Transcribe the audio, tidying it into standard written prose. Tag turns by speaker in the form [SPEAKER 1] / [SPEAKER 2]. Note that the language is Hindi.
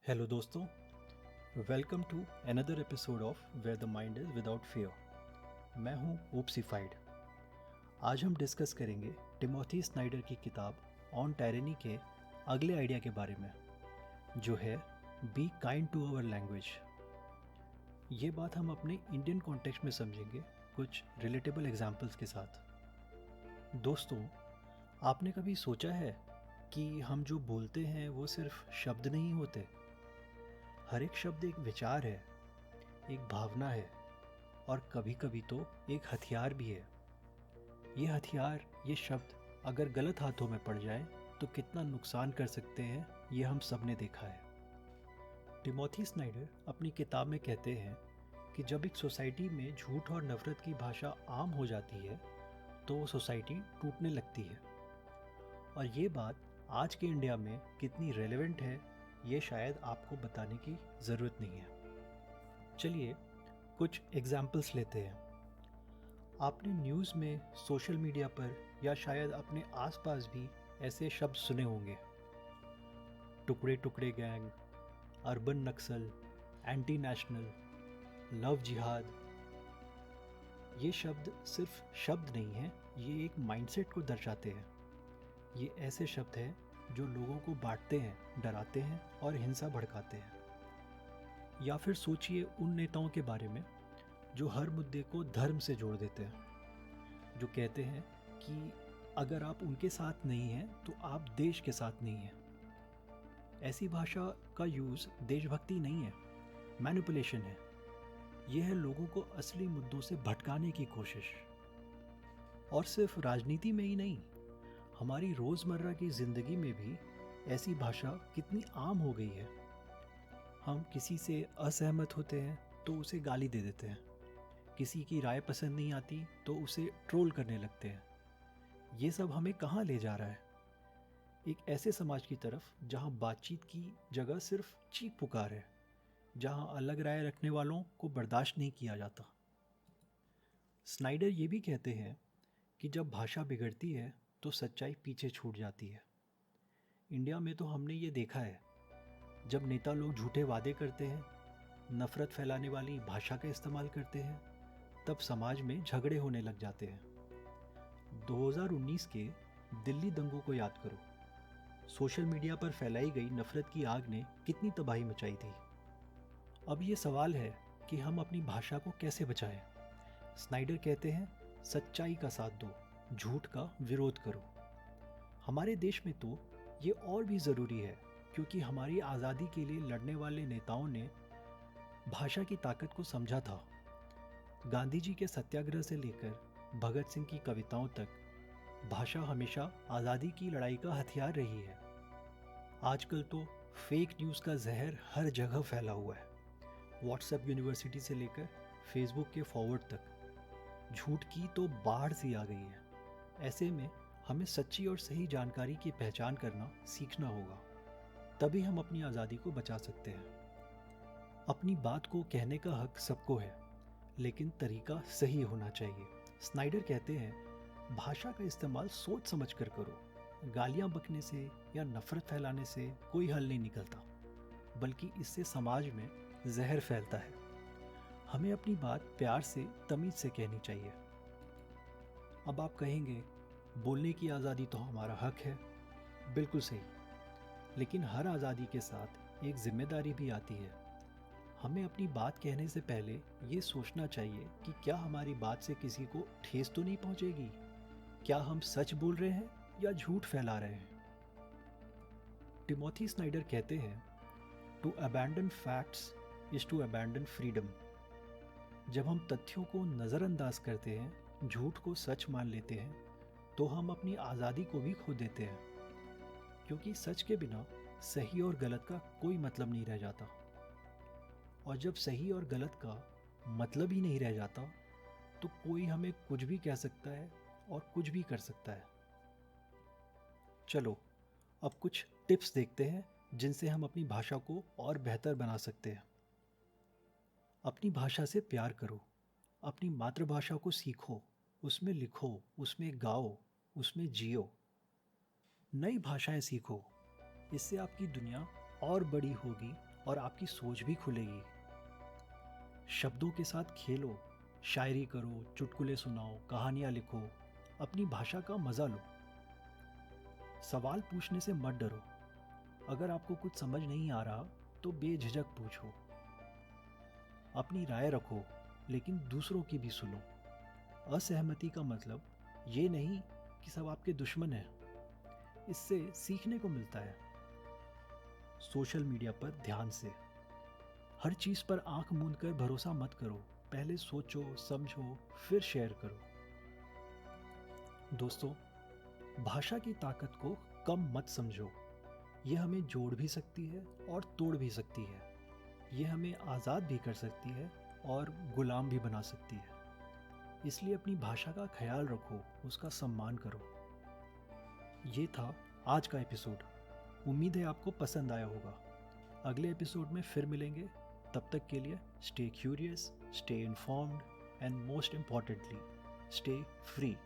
[SPEAKER 1] हेलो दोस्तों, welcome to another episode of where the mind is without fear. मैं हूं ओप्सीफाइड। आज हम डिस्कस करेंगे टिमोथी स्नाइडर की किताब ऑन टायरनी के अगले आइडिया के बारे में, जो है be kind to our language. ये बात हम अपने इंडियन कॉन्टेक्स्ट में समझेंगे कुछ रिलेटेबल एग्जाम्पल्स के साथ। दोस्तों, आपने कभी सोचा है कि हम जो बोलते हैं वो सिर्फ शब्द नहीं होते। हर एक शब्द एक विचार है, एक भावना है और कभी कभी तो एक हथियार भी है। ये हथियार, ये शब्द अगर गलत हाथों में पड़ जाए तो कितना नुकसान कर सकते हैं, ये हम सब ने देखा है। टिमोथी स्नाइडर अपनी किताब में कहते हैं कि जब एक सोसाइटी में झूठ और नफरत की भाषा आम हो जाती है तो वो सोसाइटी टूटने लगती है। और ये बात आज के इंडिया में कितनी रेलेवेंट है, ये शायद आपको बताने की ज़रूरत नहीं है। चलिए कुछ एग्जाम्पल्स लेते हैं। आपने न्यूज़ में, सोशल मीडिया पर या शायद अपने आसपास भी ऐसे शब्द सुने होंगे। टुकड़े टुकड़े गैंग, अर्बन नक्सल, एंटी नेशनल, लव जिहाद। ये शब्द सिर्फ शब्द नहीं हैं, ये एक माइंडसेट को दर्शाते हैं। ये ऐसे शब्द हैं जो लोगों को बांटते हैं, डराते हैं और हिंसा भड़काते हैं। या फिर सोचिए उन नेताओं के बारे में जो हर मुद्दे को धर्म से जोड़ देते हैं, जो कहते हैं कि अगर आप उनके साथ नहीं हैं तो आप देश के साथ नहीं हैं। ऐसी भाषा का यूज़ देशभक्ति नहीं है, मैनिपुलेशन है। यह है लोगों को असली मुद्दों से भटकाने की कोशिश। और सिर्फ राजनीति में ही नहीं, हमारी रोज़मर्रा की ज़िंदगी में भी ऐसी भाषा कितनी आम हो गई है। हम किसी से असहमत होते हैं तो उसे गाली दे देते हैं, किसी की राय पसंद नहीं आती तो उसे ट्रोल करने लगते हैं। ये सब हमें कहाँ ले जा रहा है? एक ऐसे समाज की तरफ जहाँ बातचीत की जगह सिर्फ चीख पुकार है, जहाँ अलग राय रखने वालों को बर्दाश्त नहीं किया जाता। स्नाइडर ये भी कहते हैं कि जब भाषा बिगड़ती है तो सच्चाई पीछे छूट जाती है। इंडिया में तो हमने ये देखा है, जब नेता लोग झूठे वादे करते हैं, नफरत फैलाने वाली भाषा का इस्तेमाल करते हैं, तब समाज में झगड़े होने लग जाते हैं। 2019 के दिल्ली दंगों को याद करो। सोशल मीडिया पर फैलाई गई नफरत की आग ने कितनी तबाही मचाई थी। अब ये सवाल है कि हम अपनी भाषा को कैसे बचाएं। स्नाइडर कहते हैं, सच्चाई का साथ दो, झूठ का विरोध करो। हमारे देश में तो ये और भी ज़रूरी है, क्योंकि हमारी आज़ादी के लिए लड़ने वाले नेताओं ने भाषा की ताकत को समझा था। गांधी जी के सत्याग्रह से लेकर भगत सिंह की कविताओं तक भाषा हमेशा आज़ादी की लड़ाई का हथियार रही है। आजकल तो फेक न्यूज़ का जहर हर जगह फैला हुआ है। व्हाट्सएप यूनिवर्सिटी से लेकर फेसबुक के फॉरवर्ड तक झूठ की तो बाढ़ सी आ गई है। ऐसे में हमें सच्ची और सही जानकारी की पहचान करना सीखना होगा, तभी हम अपनी आज़ादी को बचा सकते हैं। अपनी बात को कहने का हक सबको है, लेकिन तरीका सही होना चाहिए। स्नाइडर कहते हैं, भाषा का इस्तेमाल सोच समझ कर करो। गालियाँ बकने से या नफरत फैलाने से कोई हल नहीं निकलता, बल्कि इससे समाज में जहर फैलता है। हमें अपनी बात प्यार से, तमीज़ से कहनी चाहिए। अब आप कहेंगे, बोलने की आज़ादी तो हमारा हक है। बिल्कुल सही, लेकिन हर आज़ादी के साथ एक जिम्मेदारी भी आती है। हमें अपनी बात कहने से पहले ये सोचना चाहिए कि क्या हमारी बात से किसी को ठेस तो नहीं पहुंचेगी। क्या हम सच बोल रहे हैं या झूठ फैला रहे हैं? टिमोथी स्नाइडर कहते हैं, to abandon facts is to abandon freedom. जब हम तथ्यों को नज़रअंदाज करते हैं, झूठ को सच मान लेते हैं, तो हम अपनी आज़ादी को भी खो देते हैं। क्योंकि सच के बिना सही और गलत का कोई मतलब नहीं रह जाता। और जब सही और गलत का मतलब ही नहीं रह जाता, तो कोई हमें कुछ भी कह सकता है और कुछ भी कर सकता है। चलो अब कुछ टिप्स देखते हैं जिनसे हम अपनी भाषा को और बेहतर बना सकते हैं। अपनी भाषा से प्यार करो। अपनी मातृभाषा को सीखो, उसमें लिखो, उसमें गाओ, उसमें जियो। नई भाषाएं सीखो, इससे आपकी दुनिया और बड़ी होगी और आपकी सोच भी खुलेगी। शब्दों के साथ खेलो, शायरी करो, चुटकुले सुनाओ, कहानियाँ लिखो, अपनी भाषा का मज़ा लो। सवाल पूछने से मत डरो। अगर आपको कुछ समझ नहीं आ रहा तो बेझिझक पूछो। अपनी राय रखो, लेकिन दूसरों की भी सुनो। असहमति का मतलब ये नहीं कि सब आपके दुश्मन हैं। इससे सीखने को मिलता है। सोशल मीडिया पर ध्यान से। हर चीज़ पर आंख मूंद कर भरोसा मत करो। पहले सोचो, समझो, फिर शेयर करो। दोस्तों, भाषा की ताकत को कम मत समझो। ये हमें जोड़ भी सकती है और तोड़ भी सकती है। ये हमें आज़ाद भी कर सकती है और गुलाम भी बना सकती है। इसलिए अपनी भाषा का ख्याल रखो, उसका सम्मान करो। ये था आज का एपिसोड। उम्मीद है आपको पसंद आया होगा। अगले एपिसोड में फिर मिलेंगे। तब तक के लिए stay curious, stay informed and most importantly stay free.